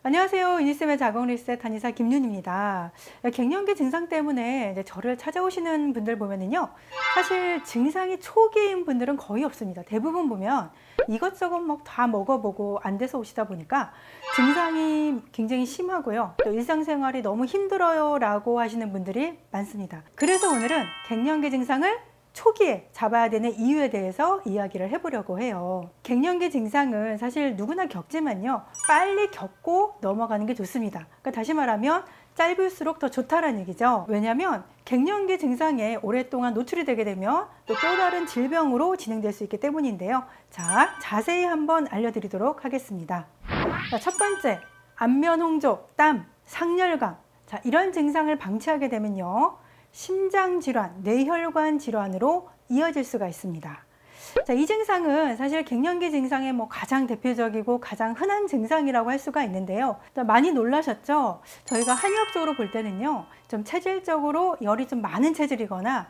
안녕하세요. 유니쌤의 자궁 리셋 한의사 김윤입니다. 갱년기 증상 때문에 이제 저를 찾아오시는 분들 보면은요, 사실 증상이 초기인 분들은 거의 없습니다. 대부분 보면 이것저것 막 다 먹어보고 안 돼서 오시다 보니까 증상이 굉장히 심하고요. 또 일상생활이 너무 힘들어요 라고 하시는 분들이 많습니다. 그래서 오늘은 갱년기 증상을 초기에 잡아야 되는 이유에 대해서 이야기를 해보려고 해요. 갱년기 증상은 사실 누구나 겪지만요, 빨리 겪고 넘어가는 게 좋습니다. 그러니까 다시 말하면 짧을수록 더 좋다라는 얘기죠. 왜냐하면 갱년기 증상에 오랫동안 노출이 되게 되면 또 다른 질병으로 진행될 수 있기 때문인데요. 자, 자세히 한번 알려드리도록 하겠습니다. 자, 첫 번째, 안면 홍조, 땀, 상열감. 자, 이런 증상을 방치하게 되면요, 심장질환, 뇌혈관 질환으로 이어질 수가 있습니다. 자, 이 증상은 사실 갱년기 증상의 가장 대표적이고 가장 흔한 증상이라고 할 수가 있는데요. 많이 놀라셨죠? 저희가 한의학적으로 볼 때는요, 좀 체질적으로 열이 좀 많은 체질이거나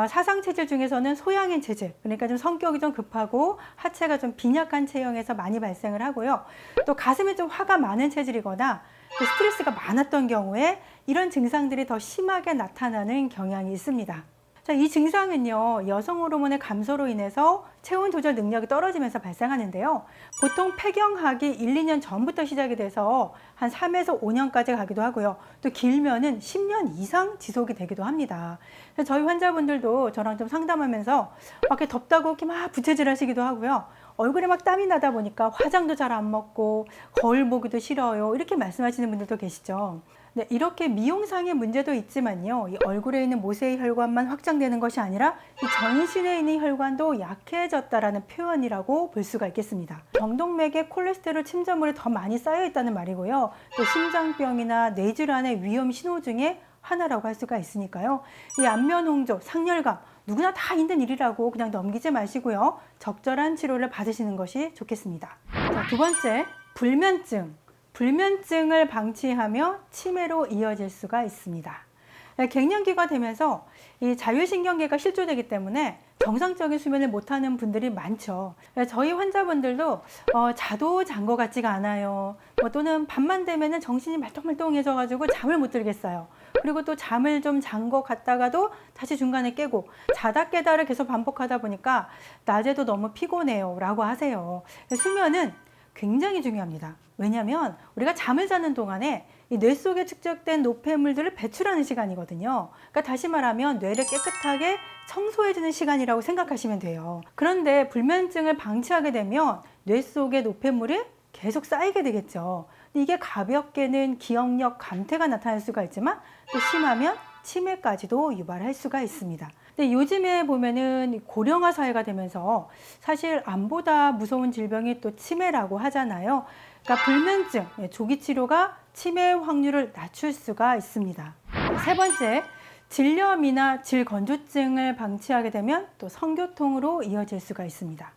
사상 체질 중에서는 소양인 체질, 그러니까 좀 성격이 좀 급하고 하체가 좀 빈약한 체형에서 많이 발생을 하고요. 또 가슴에 좀 화가 많은 체질이거나 또 스트레스가 많았던 경우에 이런 증상들이 더 심하게 나타나는 경향이 있습니다. 자, 이 증상은요, 여성 호르몬의 감소로 인해서 체온 조절 능력이 떨어지면서 발생하는데요. 보통 폐경하기 1, 2년 전부터 시작이 돼서 한 3에서 5년까지 가기도 하고요. 또 길면은 10년 이상 지속이 되기도 합니다. 저희 환자분들도 저랑 좀 상담하면서 밖에 덥다고 이렇게 막 부채질 하시기도 하고요. 얼굴에 막 땀이 나다 보니까 화장도 잘 안 먹고 거울 보기도 싫어요, 이렇게 말씀하시는 분들도 계시죠. 네, 이렇게 미용상의 문제도 있지만요, 이 얼굴에 있는 모세의 혈관만 확장되는 것이 아니라 이 전신에 있는 혈관도 약해졌다라는 표현이라고 볼 수가 있겠습니다. 경동맥에 콜레스테롤 침전물이 더 많이 쌓여 있다는 말이고요. 또 심장병이나 뇌질환의 위험 신호 중에 하나라고 할 수가 있으니까요. 이 안면 홍조, 상열감, 누구나 다 있는 일이라고 그냥 넘기지 마시고요, 적절한 치료를 받으시는 것이 좋겠습니다. 자, 두 번째, 불면증. 불면증을 방치하며 치매로 이어질 수가 있습니다. 갱년기가 되면서 이 자율신경계가 실조되기 때문에 정상적인 수면을 못하는 분들이 많죠. 저희 환자분들도 자도 잔 것 같지가 않아요. 또는 밤만 되면 정신이 말똥말똥해져가지고 잠을 못 들겠어요. 그리고 또 잠을 좀 잔 것 같다가도 다시 중간에 깨고, 자다 깨다를 계속 반복하다 보니까 낮에도 너무 피곤해요 라고 하세요. 수면은 굉장히 중요합니다. 왜냐하면 우리가 잠을 자는 동안에 이 뇌 속에 축적된 노폐물들을 배출하는 시간이거든요. 그러니까 다시 말하면 뇌를 깨끗하게 청소해주는 시간이라고 생각하시면 돼요. 그런데 불면증을 방치하게 되면 뇌 속의 노폐물이 계속 쌓이게 되겠죠. 이게 가볍게는 기억력 감퇴가 나타날 수가 있지만 또 심하면 치매까지도 유발할 수가 있습니다. 근데 요즘에 보면은 고령화 사회가 되면서 사실 암보다 무서운 질병이 또 치매라고 하잖아요. 그러니까 불면증, 조기 치료가 치매 확률을 낮출 수가 있습니다. 세 번째, 질염이나 질건조증을 방치하게 되면 또 성교통으로 이어질 수가 있습니다.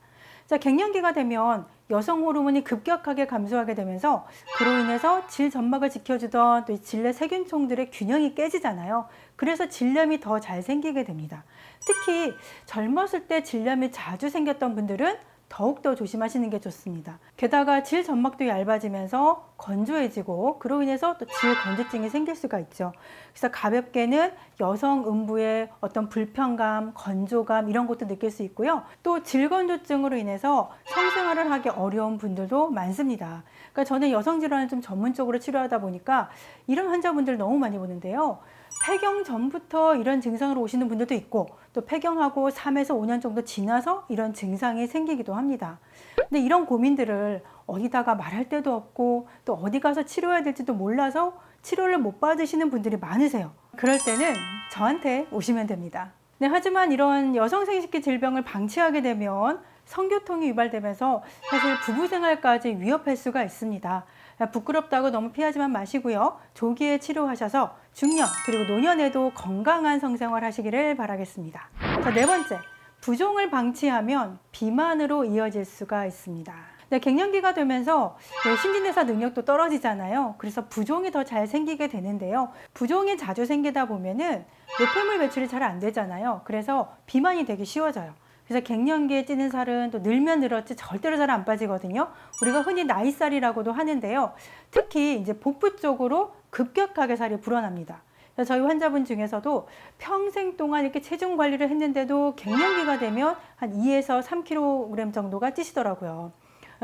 자, 갱년기가 되면 여성 호르몬이 급격하게 감소하게 되면서 그로 인해서 질 점막을 지켜주던 또 질내 세균총들의 균형이 깨지잖아요. 그래서 질염이 더 잘 생기게 됩니다. 특히 젊었을 때 질염이 자주 생겼던 분들은 더욱더 조심하시는 게 좋습니다. 게다가 질 점막도 얇아지면서 건조해지고 그로 인해서 또 질 건조증이 생길 수가 있죠. 그래서 가볍게는 여성 음부의 어떤 불편감, 건조감 이런 것도 느낄 수 있고요. 또 질 건조증으로 인해서 성생활을 하기 어려운 분들도 많습니다. 그러니까 저는 여성 질환을 좀 전문적으로 치료하다 보니까 이런 환자분들 너무 많이 보는데요. 폐경 전부터 이런 증상으로 오시는 분들도 있고, 또 폐경하고 3에서 5년 정도 지나서 이런 증상이 생기기도 합니다. 근데 이런 고민들을 어디다가 말할 데도 없고 또 어디 가서 치료해야 될지도 몰라서 치료를 못 받으시는 분들이 많으세요. 그럴 때는 저한테 오시면 됩니다. 네, 하지만 이런 여성생식기 질병을 방치하게 되면 성교통이 유발되면서 사실 부부 생활까지 위협할 수가 있습니다. 부끄럽다고 너무 피하지만 마시고요, 조기에 치료하셔서 중년 그리고 노년에도 건강한 성생활 하시기를 바라겠습니다. 자, 네 번째, 부종을 방치하면 비만으로 이어질 수가 있습니다. 네, 갱년기가 되면서 신진대사 능력도 떨어지잖아요. 그래서 부종이 더 잘 생기게 되는데요. 부종이 자주 생기다 보면은 노폐물 배출이 잘 안 되잖아요. 그래서 비만이 되기 쉬워져요. 그래서 갱년기에 찌는 살은 또 늘면 늘었지 절대로 잘 안 빠지거든요. 우리가 흔히 나이살이라고도 하는데요. 특히 이제 복부 쪽으로 급격하게 살이 불어납니다. 저희 환자분 중에서도 평생 동안 이렇게 체중 관리를 했는데도 갱년기가 되면 한 2에서 3kg 정도가 찌시더라고요.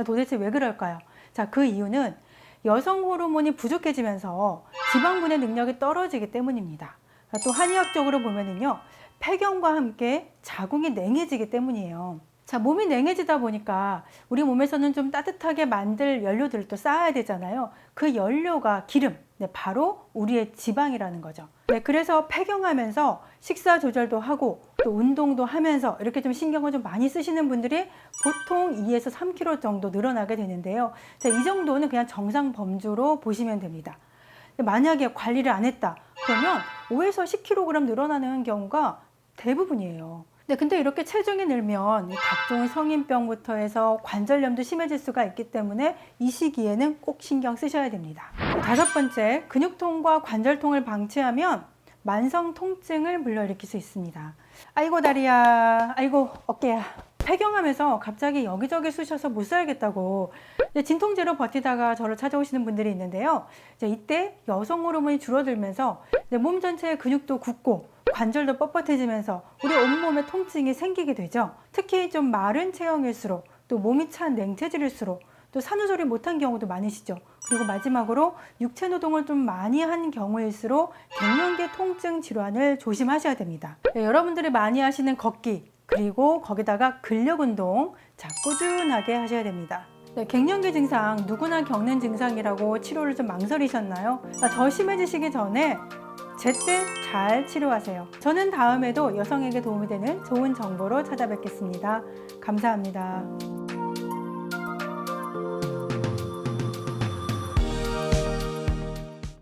도대체 왜 그럴까요? 자, 그 이유는 여성 호르몬이 부족해지면서 지방 분해 능력이 떨어지기 때문입니다. 또 한의학적으로 보면은요, 폐경과 함께 자궁이 냉해지기 때문이에요. 자, 몸이 냉해지다 보니까 우리 몸에서는 좀 따뜻하게 만들 연료들을 또 쌓아야 되잖아요. 그 연료가 기름, 네, 바로 우리의 지방이라는 거죠. 네, 그래서 폐경하면서 식사 조절도 하고 또 운동도 하면서 이렇게 좀 신경을 좀 많이 쓰시는 분들이 보통 2에서 3kg 정도 늘어나게 되는데요. 자, 이 정도는 그냥 정상 범주로 보시면 됩니다. 만약에 관리를 안 했다 그러면 5에서 10kg 늘어나는 경우가 대부분이에요. 네, 근데 이렇게 체중이 늘면 각종 성인병부터 해서 관절염도 심해질 수가 있기 때문에 이 시기에는 꼭 신경 쓰셔야 됩니다. 다섯 번째, 근육통과 관절통을 방치하면 만성 통증을 불러일으킬 수 있습니다. 아이고 다리야, 아이고 어깨야. 폐경하면서 갑자기 여기저기 쑤셔서 못 살겠다고 진통제로 버티다가 저를 찾아오시는 분들이 있는데요. 이때 여성 호르몬이 줄어들면서 몸 전체의 근육도 굳고 관절도 뻣뻣해지면서 우리 온몸에 통증이 생기게 되죠. 특히 좀 마른 체형일수록 또 몸이 찬 냉체질일수록 또 산후조리 못한 경우도 많으시죠. 그리고 마지막으로 육체 노동을 좀 많이 한 경우일수록 갱년기 통증 질환을 조심하셔야 됩니다. 여러분들이 많이 하시는 걷기 그리고 거기다가 근력 운동 자 꾸준하게 하셔야 됩니다. 네, 갱년기 증상 누구나 겪는 증상이라고 치료를 좀 망설이셨나요? 더 심해지시기 전에 제때 잘 치료하세요. 저는 다음에도 여성에게 도움이 되는 좋은 정보로 찾아뵙겠습니다. 감사합니다.